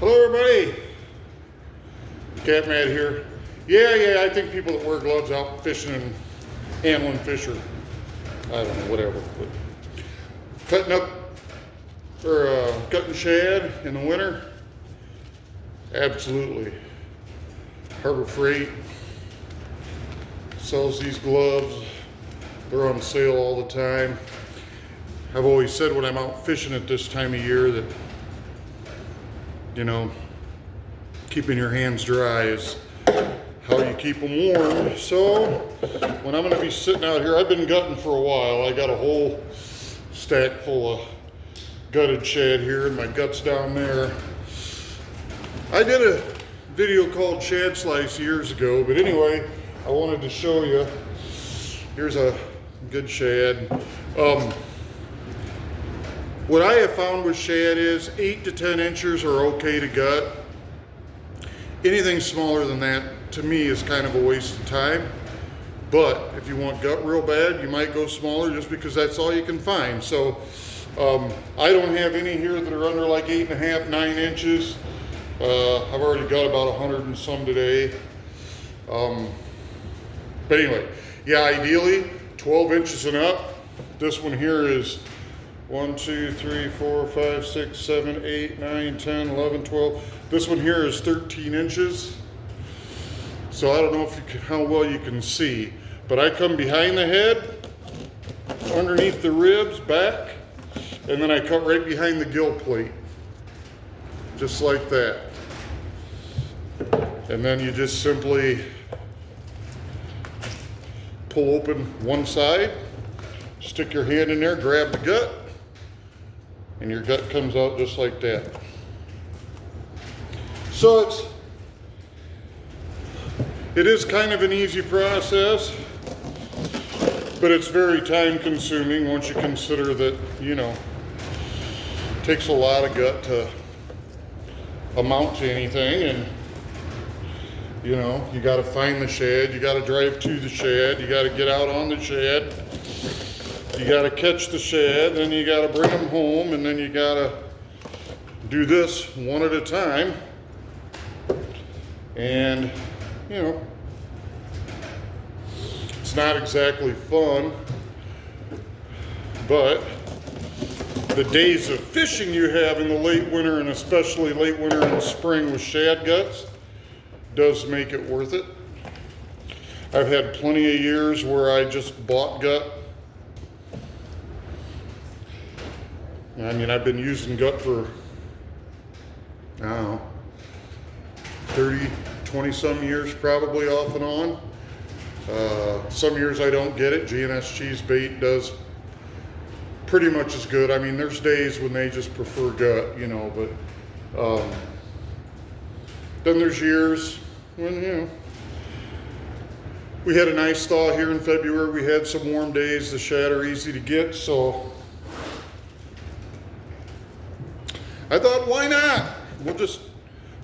Hello everybody, Catmatt here. Yeah, I think people that wear gloves out fishing and handling fish are, I don't know, whatever. But cutting up, or cutting shad in the winter, absolutely. Harbor Freight sells these gloves. They're on sale all the time. I've always said when I'm out fishing at this time of year that, you know, keeping your hands dry is how you keep them warm. So when I'm going to be sitting out here, I've been gutting for a while. I got a whole stack full of gutted shad here and my guts down there. I did a video called Shad Slice years ago, but anyway, I wanted to show you. Here's a good shad. What I have found with shad is 8 to 10 inches are okay to gut. Anything smaller than that, to me, is kind of a waste of time. But if you want gut real bad, you might go smaller just because that's all you can find. So I don't have any here that are under like 8.5, 9 inches. I've already got about 100 and some today. But anyway, yeah, ideally 12 inches and up. This one here is 1, 2, 3, 4, 5, 6, 7, 8, 9, 10, 11, 12. This one here is 13 inches. So I don't know if you can, how well you can see, but I come behind the head, underneath the ribs, back, and then I cut right behind the gill plate. Just like that. And then you just simply pull open one side, stick your hand in there, grab the gut, and your gut comes out just like that. So it is kind of an easy process, but it's very time consuming once you consider that, you know, it takes a lot of gut to amount to anything. And you know, you got to find the shad, you got to drive to the shad, you got to get out on the shad, you got to catch the shad, then you got to bring them home, and then you got to do this one at a time. And you know, it's not exactly fun, but the days of fishing you have in the late winter, and especially late winter and spring with shad guts, does make it worth it. I've had plenty of years where I just bought gut. I mean, I've been using gut for, I don't know, 30, 20 some years probably off and on. Some years I don't get it. G&S Cheese Bait does pretty much as good. I mean, there's days when they just prefer gut, you know, but then there's years when, you know, we had a nice thaw here in February. We had some warm days. The shad are easy to get, so I thought, why not? We'll just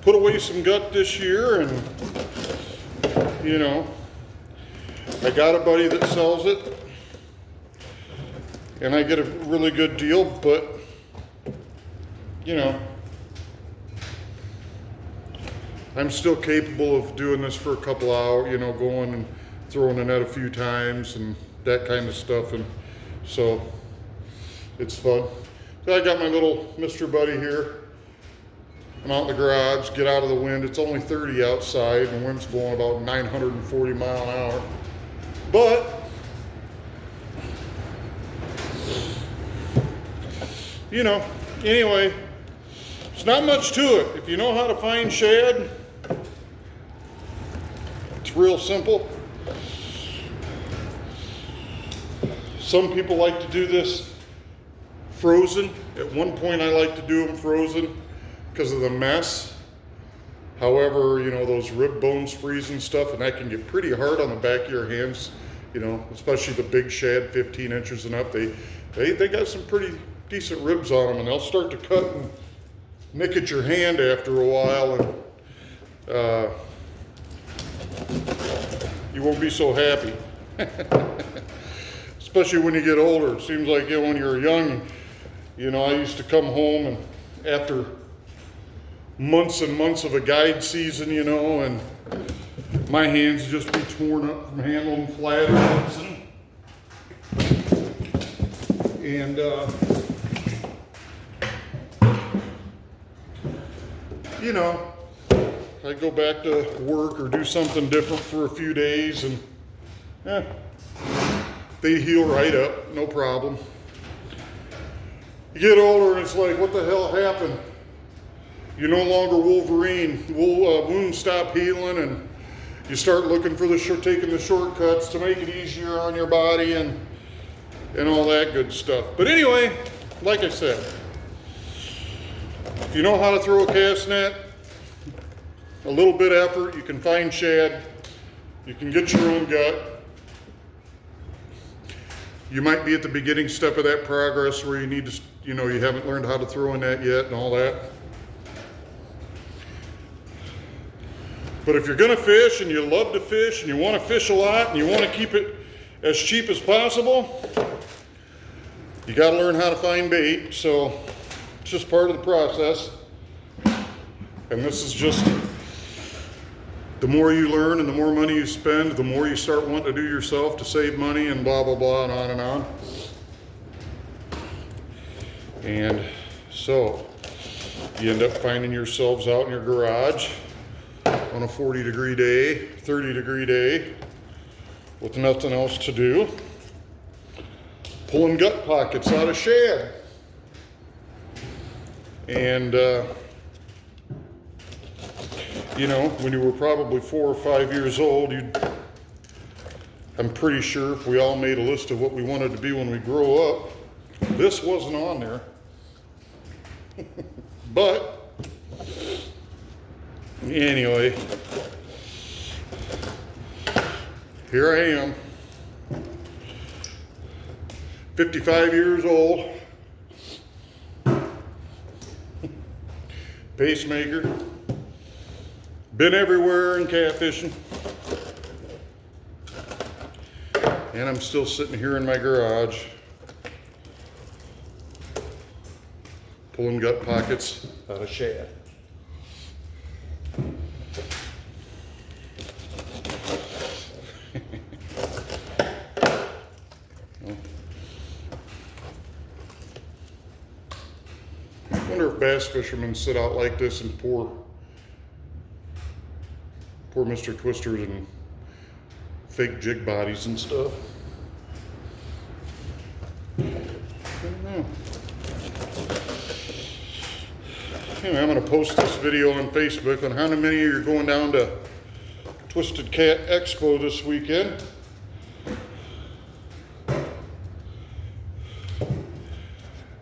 put away some gut this year, and, you know, I got a buddy that sells it, and I get a really good deal, but, you know, I'm still capable of doing this for a couple hours, you know, going and throwing the net a few times and that kind of stuff, and so it's fun. So I got my little Mr. Buddy here. I'm out in the garage, get out of the wind. It's only 30 outside, and the wind's blowing about 940 mile an hour. But, you know, anyway, it's not much to it. If you know how to find shad, it's real simple. Some people like to do this frozen. At one point I like to do them frozen because of the mess. However, you know, those rib bones freeze and stuff, and that can get pretty hard on the back of your hands, you know, especially the big shad, 15 inches and up. They got some pretty decent ribs on them, and they'll start to cut and nick at your hand after a while, and you won't be so happy. Especially when you get older. It seems like, you know, when you're young, you know, I used to come home and after months and months of a guide season, you know, and my hands just be torn up from handling flatheads and you know, I go back to work or do something different for a few days and they heal right up, no problem. You get older and it's like, what the hell happened? You're no longer Wolverine. Wounds stop healing and you start looking for taking the shortcuts to make it easier on your body and all that good stuff. But anyway, like I said, if you know how to throw a cast net, a little bit of effort, you can find shad, you can get your own gut. You might be at the beginning step of that progress where you need to, you know, you haven't learned how to throw a net yet and all that. But if you're gonna fish and you love to fish and you wanna fish a lot and you wanna keep it as cheap as possible, you gotta learn how to find bait. So it's just part of the process. And this is just, the more you learn and the more money you spend, the more you start wanting to do yourself to save money and blah, blah, blah, and on and on. And so you end up finding yourselves out in your garage on a 40-degree day, 30-degree day, with nothing else to do, pulling gut pockets out of shad. And, you know, when you were probably 4 or 5 years old, I'm pretty sure if we all made a list of what we wanted to be when we grow up, this wasn't on there. But anyway, here I am, 55 years old, pacemaker, been everywhere in catfishing, and I'm still sitting here in my garage pulling gut pockets out of shad. I wonder if bass fishermen sit out like this and pour Mr. Twisters and fake jig bodies and stuff. I don't know. Anyway, I'm going to post this video on Facebook on how many of you are going down to Twisted Cat Expo this weekend.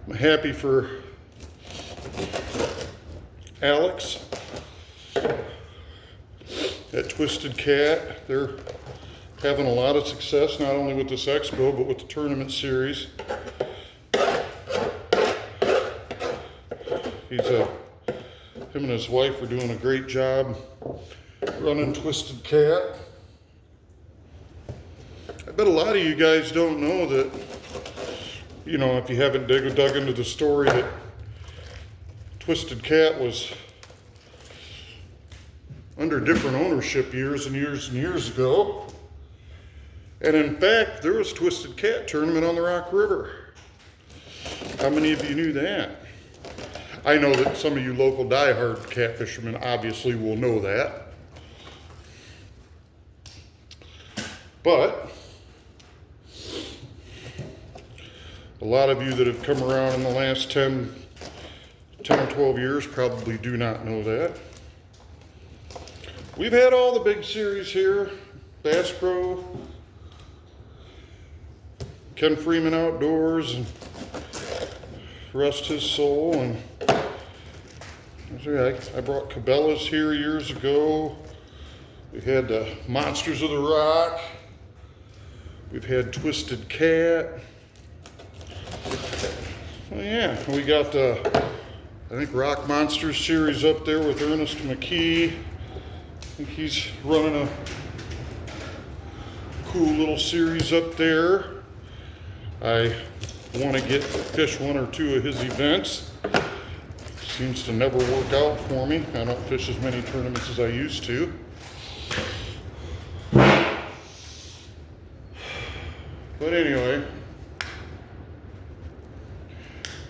I'm happy for Alex at Twisted Cat. They're having a lot of success, not only with this expo, but with the tournament series. Him and his wife are doing a great job running Twisted Cat. I bet a lot of you guys don't know that, you know, if you haven't dug into the story, that Twisted Cat was under different ownership years and years and years ago. And in fact, there was a Twisted Cat tournament on the Rock River. How many of you knew that? I know that some of you local diehard cat fishermen obviously will know that. But a lot of you that have come around in the last 10 or 12 years probably do not know that. We've had all the big series here, Bass Pro, Ken Freeman Outdoors, and rest his soul. And I brought Cabela's here years ago. We had Monsters of the Rock. We've had Twisted Cat. Well, yeah, we got the, I think, Rock Monsters series up there with Ernest McKee. I think he's running a cool little series up there. I want to fish one or two of his events. Seems to never work out for me. I don't fish as many tournaments as I used to. But anyway,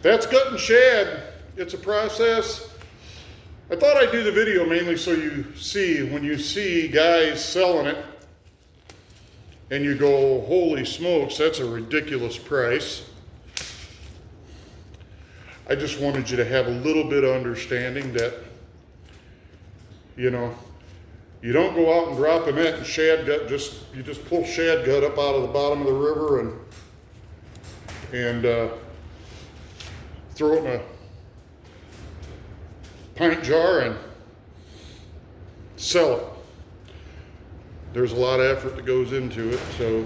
that's gutting shad. It's a process. I thought I'd do the video mainly so you see, when you see guys selling it and you go, holy smokes, that's a ridiculous price. I just wanted you to have a little bit of understanding that, you know, you don't go out and drop a net and shad gut, you just pull shad gut up out of the bottom of the river and throw it in a pint jar and sell it. There's a lot of effort that goes into it, so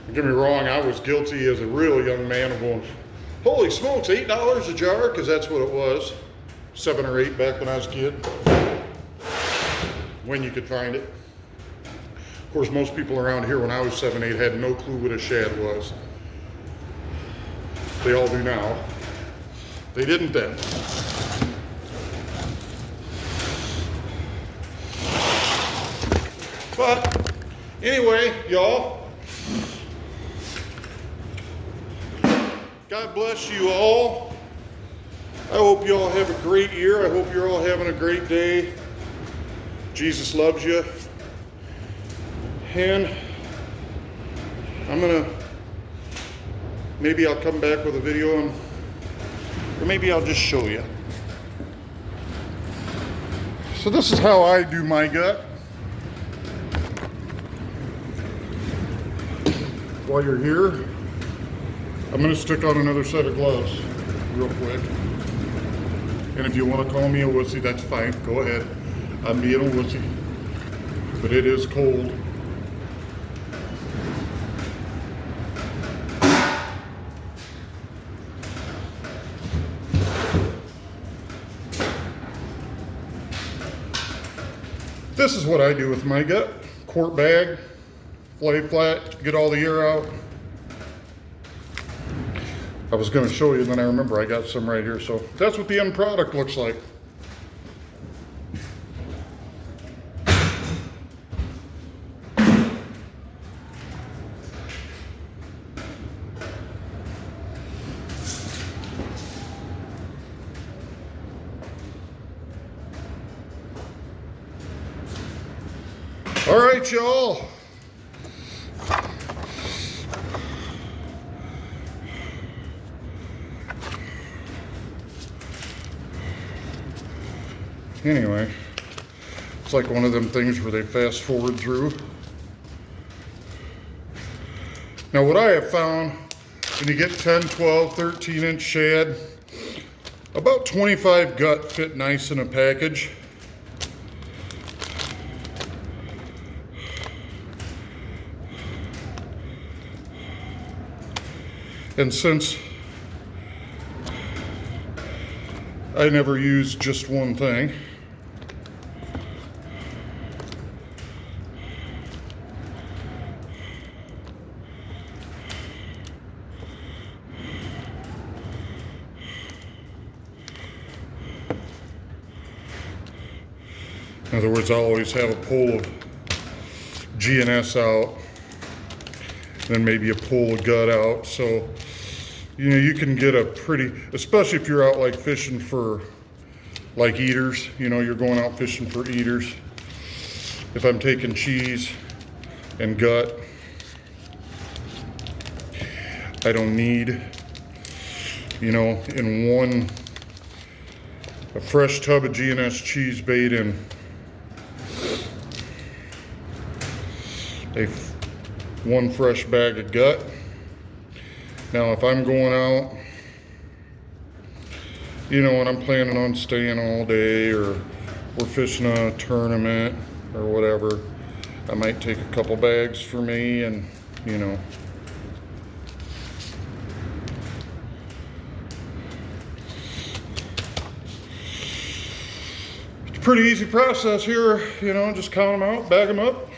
don't get me wrong, I was guilty as a real young man of going, holy smokes, $8 a jar, because that's what it was. 7 or 8 back when I was a kid, when you could find it. Of course, most people around here when I was 7, 8 had no clue what a shad was. They all do now. They didn't then. But anyway, y'all, God bless you all. I hope you all have a great year. I hope you're all having a great day. Jesus loves you. And maybe I'll come back with a video, or maybe I'll just show you. So this is how I do my gut. While you're here, I'm going to stick on another set of gloves real quick. And if you want to call me a wussy, that's fine. Go ahead. I'm being a wussy. But it is cold. This is what I do with my gut. Quart bag, lay flat, get all the air out. I was going to show you, then I remember I got some right here. So that's what the end product looks like. All right, y'all. Anyway, it's like one of them things where they fast forward through. Now what I have found, when you get 10, 12, 13-inch shad, about 25 gut fit nice in a package. And since I never use just one thing, in other words, I'll always have a pull of GNS out, then maybe a pull of gut out. So, you know, you can get a pretty, especially if you're out like fishing for like eaters, you know, you're going out fishing for eaters. If I'm taking cheese and gut, I don't need, you know, in a fresh tub of GNS cheese bait and one fresh bag of gut. Now, if I'm going out, you know, and I'm planning on staying all day, or we're fishing a tournament or whatever, I might take a couple bags for me, and, you know, it's a pretty easy process here, you know, just count them out, bag them up,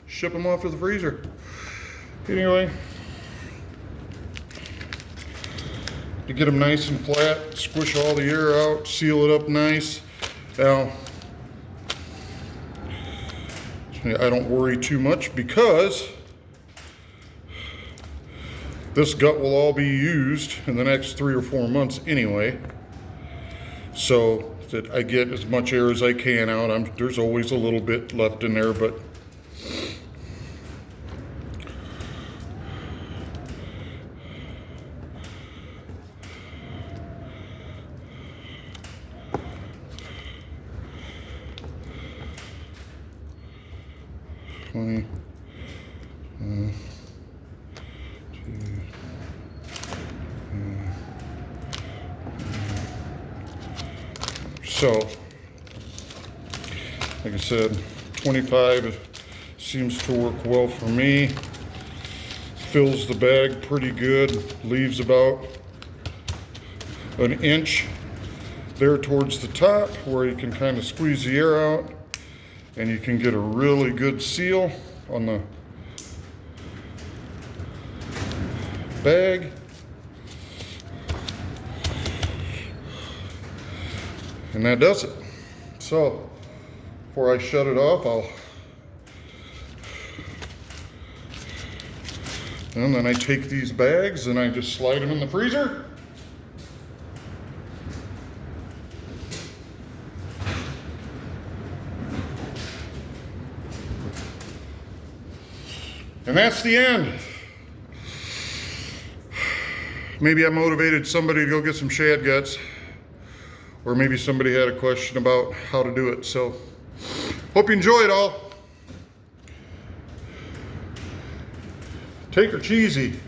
ship them off to the freezer. Anyway, to get them nice and flat, squish all the air out, seal it up nice. Now, I don't worry too much because this gut will all be used in the next 3 or 4 months anyway. So that I get as much air as I can out. There's always a little bit left in there, but so, like I said, 25 seems to work well for me. Fills the bag pretty good. Leaves about an inch there towards the top where you can kind of squeeze the air out, and you can get a really good seal on the bag. And that does it. So before I shut it off, and then I take these bags and I just slide them in the freezer. And that's the end. Maybe I motivated somebody to go get some shad guts, or maybe somebody had a question about how to do it. So hope you enjoy it all. Take her cheesy.